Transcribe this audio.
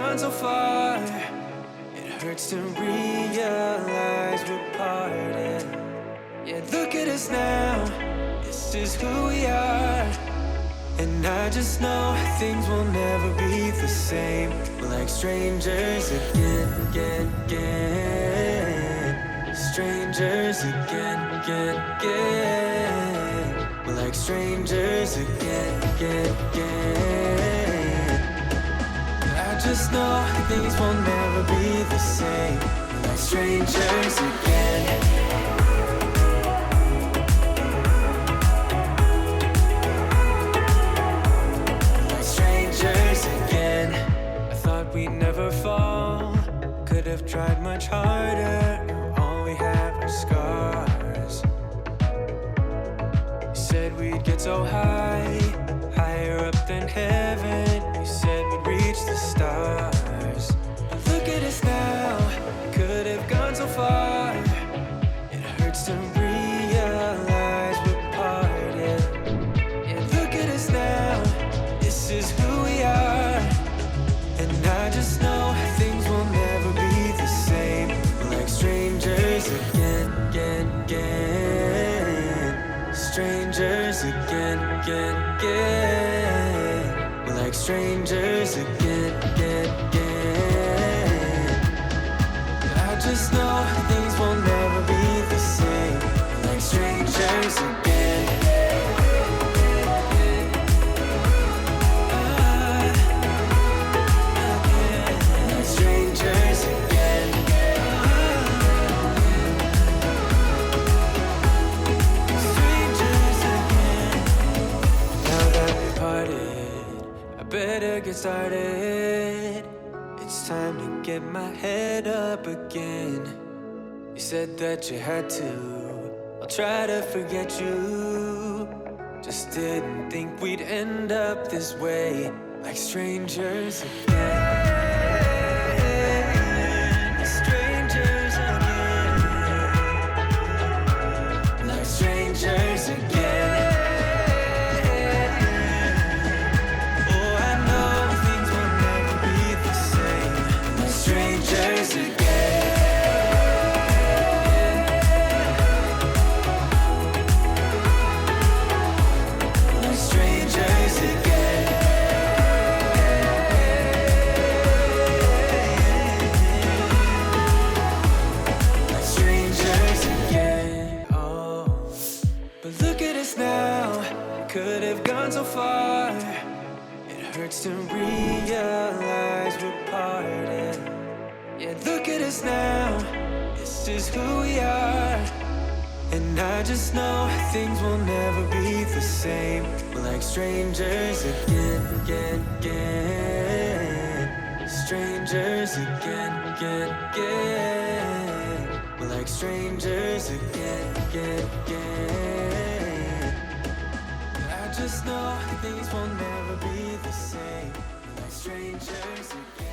gone so far, it hurts to realize we're parted. Yeah, look at us now, this is who we are. And I just know things will never be the same. We're like strangers again, again, again. Strangers again, again, again. We're like strangers again, again, again. I just know things will never be the same. We're like strangers again. We'd never fall, could have tried much harder. All we have are scars. You said we'd get so high, higher up than heaven. You said we'd reach the stars. But look at us now, could have gone so far. It hurts to realize we're parted. Yeah, look at us now, this is who we are. And I just know things will never be the same. We're like strangers again, again, again. Strangers again, again, again. We're like strangers again, again, again. I just know things will never be the same. We're like strangers again. Better get started. It's time to get my head up again. You said that you had to. I'll try to forget you. Just didn't think we'd end up this way, like strangers again. Strangers again. Like strangers again. Could have gone so far. It hurts to realize we're parted. Yeah, look at us now, this is who we are. And I just know things will never be the same. We're like strangers again, again, again. Strangers again, again, again. We're like strangers again, again, again. I just know things will never be the same. We're like strangers again.